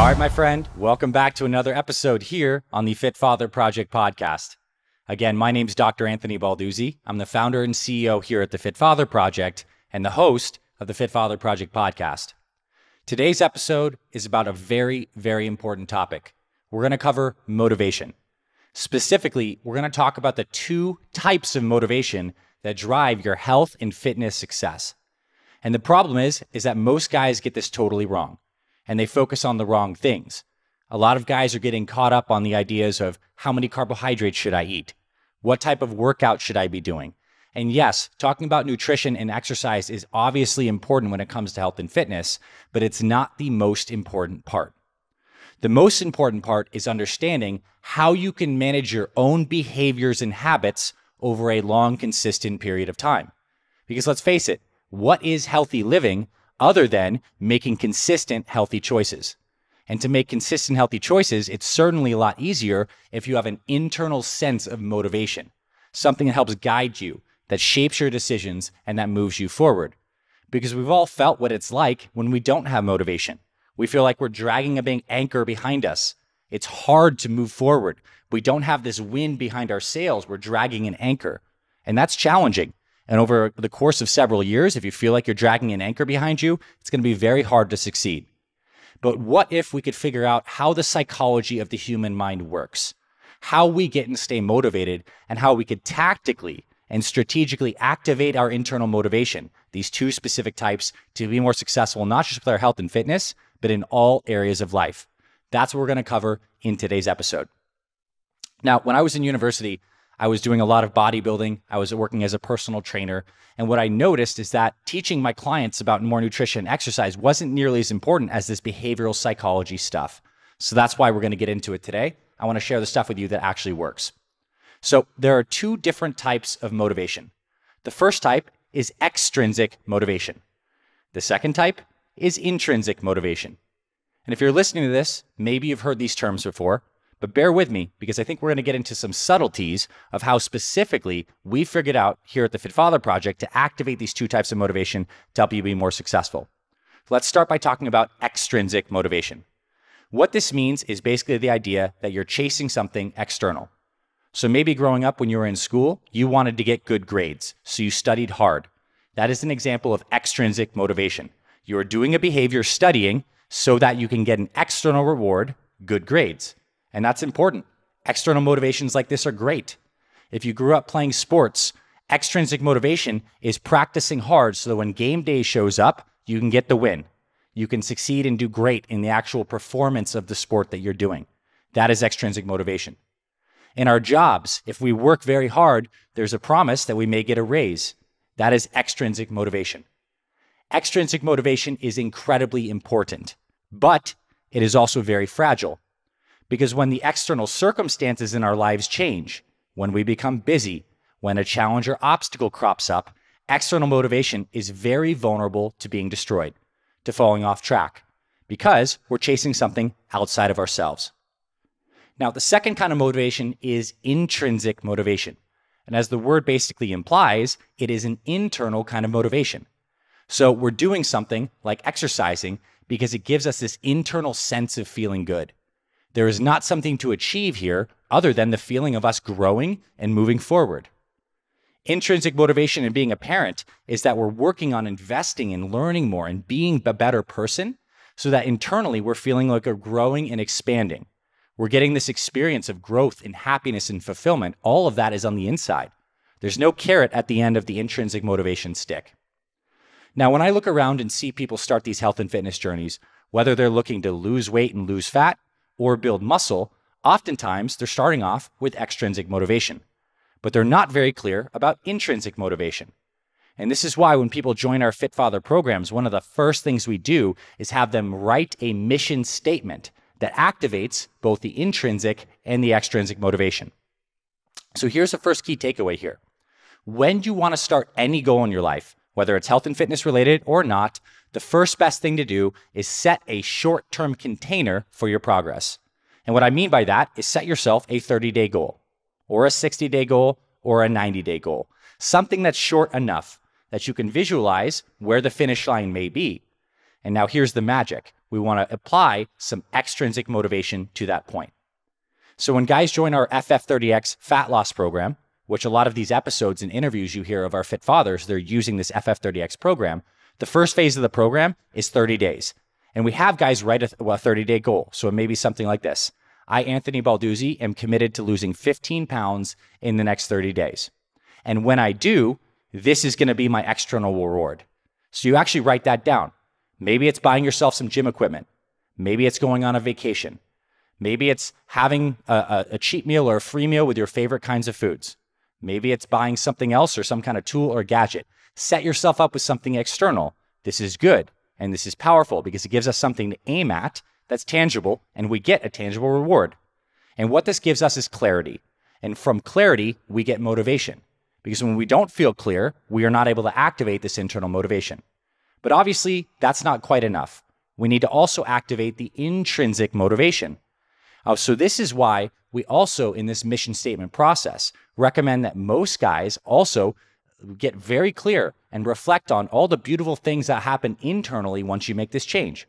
All right, my friend, welcome back to another episode here on the Fit Father Project podcast. Again, my name's Dr. Anthony Balduzzi. I'm the founder and CEO here at the Fit Father Project and the host of the Fit Father Project podcast. Today's episode is about a very, very important topic. We're going to cover motivation. Specifically, we're going to talk about the two types of motivation that drive your health and fitness success. And the problem is that most guys get this totally wrong, and they focus on the wrong things. A lot of guys are getting caught up on the ideas of how many carbohydrates should I eat? What type of workout should I be doing? And yes, talking about nutrition and exercise is obviously important when it comes to health and fitness, but it's not the most important part. The most important part is understanding how you can manage your own behaviors and habits over a long, consistent period of time. Because let's face it, what is healthy living other than making consistent, healthy choices? And to make consistent, healthy choices, it's certainly a lot easier if you have an internal sense of motivation, something that helps guide you, that shapes your decisions, and that moves you forward. Because we've all felt what it's like when we don't have motivation. We feel like we're dragging a big anchor behind us. It's hard to move forward. We don't have this wind behind our sails. We're dragging an anchor. And that's challenging. And over the course of several years, if you feel like you're dragging an anchor behind you, it's going to be very hard to succeed. But what if we could figure out how the psychology of the human mind works, how we get and stay motivated, and how we could tactically and strategically activate our internal motivation, these two specific types, to be more successful, not just with our health and fitness, but in all areas of life. That's what we're going to cover in today's episode. Now, when I was in university, I was doing a lot of bodybuilding. I was working as a personal trainer. And what I noticed is that teaching my clients about more nutrition and exercise wasn't nearly as important as this behavioral psychology stuff. So that's why we're going to get into it today. I want to share the stuff with you that actually works. So there are two different types of motivation. The first type is extrinsic motivation. The second type is intrinsic motivation. And if you're listening to this, maybe you've heard these terms before, but bear with me because I think we're going to get into some subtleties of how specifically we figured out here at the Fit Father Project to activate these two types of motivation to help you be more successful. Let's start by talking about extrinsic motivation. What this means is basically the idea that you're chasing something external. So maybe growing up when you were in school, you wanted to get good grades, so you studied hard. That is an example of extrinsic motivation. You are doing a behavior studying so that you can get an external reward, good grades. And that's important. External motivations like this are great. If you grew up playing sports, extrinsic motivation is practicing hard so that when game day shows up, you can get the win. You can succeed and do great in the actual performance of the sport that you're doing. That is extrinsic motivation. In our jobs, if we work very hard, there's a promise that we may get a raise. That is extrinsic motivation. Extrinsic motivation is incredibly important, but it is also very fragile. Because when the external circumstances in our lives change, when we become busy, when a challenge or obstacle crops up, external motivation is very vulnerable to being destroyed, to falling off track, because we're chasing something outside of ourselves. Now, the second kind of motivation is intrinsic motivation. And as the word basically implies, it is an internal kind of motivation. So we're doing something like exercising because it gives us this internal sense of feeling good. There is not something to achieve here other than the feeling of us growing and moving forward. Intrinsic motivation in being a parent is that we're working on investing and learning more and being a better person so that internally we're feeling like we're growing and expanding. We're getting this experience of growth and happiness and fulfillment. All of that is on the inside. There's no carrot at the end of the intrinsic motivation stick. Now, when I look around and see people start these health and fitness journeys, whether they're looking to lose weight and lose fat, or build muscle, oftentimes they're starting off with extrinsic motivation, but they're not very clear about intrinsic motivation. And this is why when people join our Fit Father programs, one of the first things we do is have them write a mission statement that activates both the intrinsic and the extrinsic motivation. So here's the first key takeaway here. When you want to start any goal in your life, whether it's health and fitness related or not, the first best thing to do is set a short-term container for your progress. And what I mean by that is set yourself a 30-day goal, or a 60-day goal, or a 90-day goal. Something that's short enough that you can visualize where the finish line may be. And now here's the magic. We want to apply some extrinsic motivation to that point. So when guys join our FF30X fat loss program, which a lot of these episodes and interviews you hear of our fit fathers, they're using this FF30X program. The first phase of the program is 30 days. And we have guys write a 30-day goal. So it may be something like this. I, Anthony Balduzzi, am committed to losing 15 pounds in the next 30 days. And when I do, this is going to be my external reward. So you actually write that down. Maybe it's buying yourself some gym equipment. Maybe it's going on a vacation. Maybe it's having a cheat meal or a free meal with your favorite kinds of foods. Maybe it's buying something else or some kind of tool or gadget. Set yourself up with something external. This is good and this is powerful because it gives us something to aim at that's tangible and we get a tangible reward. And what this gives us is clarity. And from clarity, we get motivation. Because when we don't feel clear, we are not able to activate this internal motivation. But obviously, that's not quite enough. We need to also activate the intrinsic motivation. So this is why we also, in this mission statement process, recommend that most guys also get very clear and reflect on all the beautiful things that happen internally once you make this change.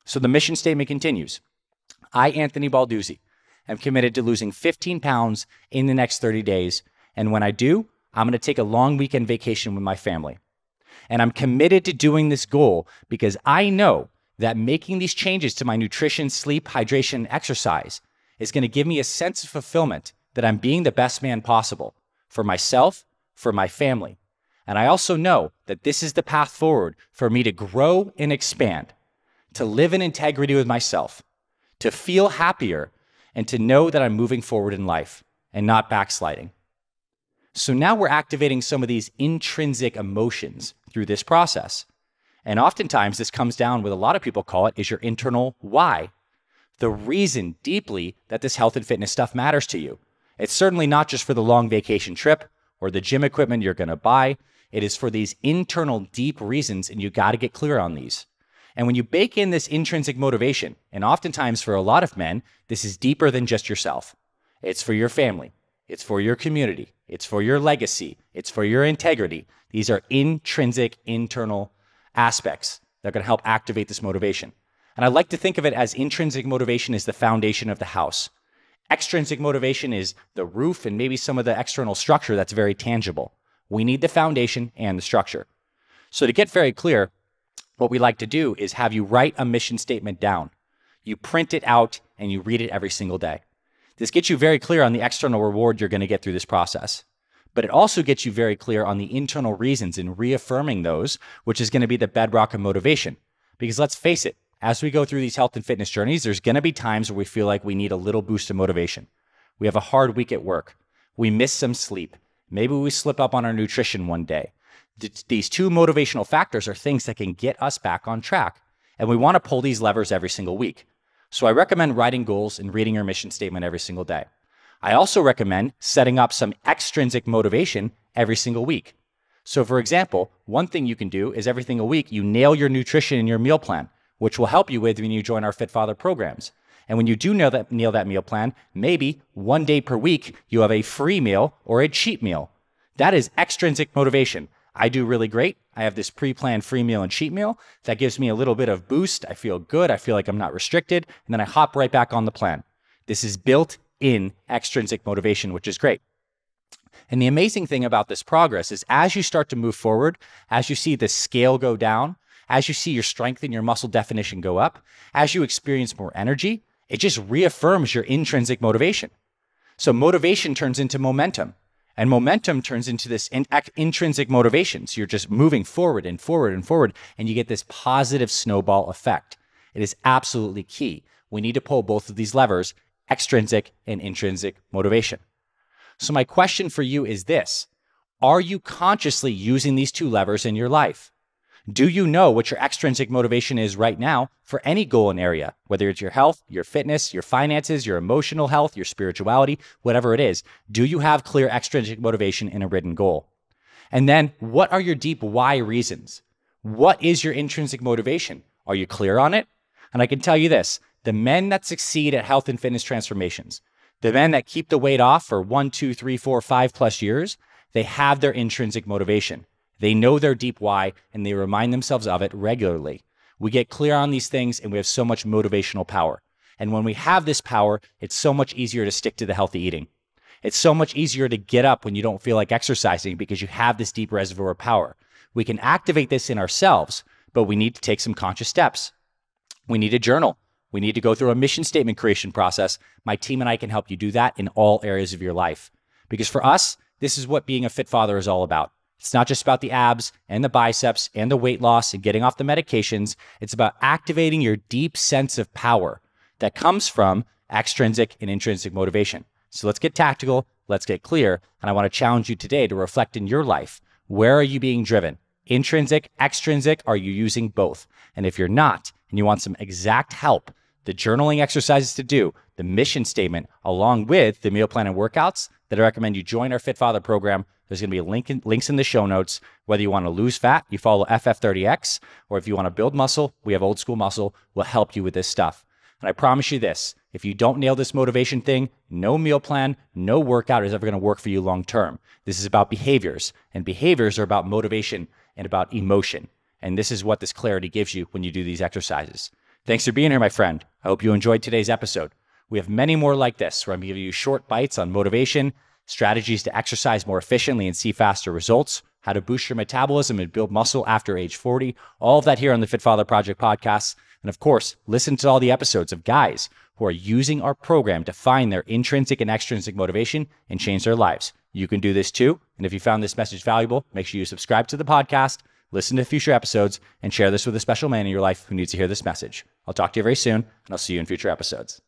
So the mission statement continues. I, Anthony Balduzzi, am committed to losing 15 pounds in the next 30 days. And when I do, I'm going to take a long weekend vacation with my family. And I'm committed to doing this goal because I know that making these changes to my nutrition, sleep, hydration, and exercise is going to give me a sense of fulfillment that I'm being the best man possible for myself, for my family. And I also know that this is the path forward for me to grow and expand, to live in integrity with myself, to feel happier, and to know that I'm moving forward in life and not backsliding. So now we're activating some of these intrinsic emotions through this process. And oftentimes this comes down with a lot of people call it is your internal why. The reason deeply that this health and fitness stuff matters to you. It's certainly not just for the long vacation trip or the gym equipment you're going to buy. It is for these internal deep reasons, and you got to get clear on these. And when you bake in this intrinsic motivation, and oftentimes for a lot of men, this is deeper than just yourself. It's for your family. It's for your community. It's for your legacy. It's for your integrity. These are intrinsic, internal aspects that are going to help activate this motivation. And I like to think of it as intrinsic motivation is the foundation of the house. Extrinsic motivation is the roof and maybe some of the external structure that's very tangible. We need the foundation and the structure. So to get very clear, what we like to do is have you write a mission statement down. You print it out and you read it every single day. This gets you very clear on the external reward you're going to get through this process. But it also gets you very clear on the internal reasons and reaffirming those, which is going to be the bedrock of motivation. Because let's face it, as we go through these health and fitness journeys, there's going to be times where we feel like we need a little boost of motivation. We have a hard week at work. We miss some sleep. Maybe we slip up on our nutrition one day. These two motivational factors are things that can get us back on track. And we want to pull these levers every single week. So I recommend writing goals and reading your mission statement every single day. I also recommend setting up some extrinsic motivation every single week. So for example, one thing you can do is every single week, you nail your nutrition in your meal plan, which will help you with when you join our Fit Father programs. And when you do nail that meal plan, maybe one day per week, you have a free meal or a cheat meal. That is extrinsic motivation. I do really great. I have this pre-planned free meal and cheat meal that gives me a little bit of boost. I feel good. I feel like I'm not restricted. And then I hop right back on the plan. This is built-in extrinsic motivation, which is great. And the amazing thing about this progress is as you start to move forward, as you see the scale go down, as you see your strength and your muscle definition go up, as you experience more energy, it just reaffirms your intrinsic motivation. So motivation turns into momentum. And momentum turns into this intrinsic motivation. So you're just moving forward and forward and forward, and you get this positive snowball effect. It is absolutely key. We need to pull both of these levers, extrinsic and intrinsic motivation. So my question for you is this. Are you consciously using these two levers in your life? Do you know what your extrinsic motivation is right now for any goal and area, whether it's your health, your fitness, your finances, your emotional health, your spirituality, whatever it is? Do you have clear extrinsic motivation in a written goal? And then what are your deep why reasons? What is your intrinsic motivation? Are you clear on it? And I can tell you this, the men that succeed at health and fitness transformations, the men that keep the weight off for 1, 2, 3, 4, 5+ years, they have their intrinsic motivation. They know their deep why, and they remind themselves of it regularly. We get clear on these things and we have so much motivational power. And when we have this power, it's so much easier to stick to the healthy eating. It's so much easier to get up when you don't feel like exercising because you have this deep reservoir of power. We can activate this in ourselves, but we need to take some conscious steps. We need to journal. We need to go through a mission statement creation process. My team and I can help you do that in all areas of your life. Because for us, this is what being a fit father is all about. It's not just about the abs and the biceps and the weight loss and getting off the medications. It's about activating your deep sense of power that comes from extrinsic and intrinsic motivation. So let's get tactical, let's get clear, and I want to challenge you today to reflect in your life. Where are you being driven? Intrinsic, extrinsic, are you using both? And if you're not, and you want some exact help, the journaling exercises to do, the mission statement, along with the meal plan and workouts that I recommend you join our Fit Father program. There's going to be links in the show notes. Whether you want to lose fat, you follow FF30X, or if you want to build muscle, we have Old School Muscle. We'll help you with this stuff. And I promise you this, if you don't nail this motivation thing, no meal plan, no workout is ever going to work for you long term. This is about behaviors, and behaviors are about motivation and about emotion. And this is what this clarity gives you when you do these exercises. Thanks for being here, my friend. I hope you enjoyed today's episode. We have many more like this, where I'm giving you short bites on motivation, strategies to exercise more efficiently and see faster results, how to boost your metabolism and build muscle after age 40, all of that here on the Fit Father Project podcast. And of course, listen to all the episodes of guys who are using our program to find their intrinsic and extrinsic motivation and change their lives. You can do this too. And if you found this message valuable, make sure you subscribe to the podcast, listen to future episodes, and share this with a special man in your life who needs to hear this message. I'll talk to you very soon, and I'll see you in future episodes.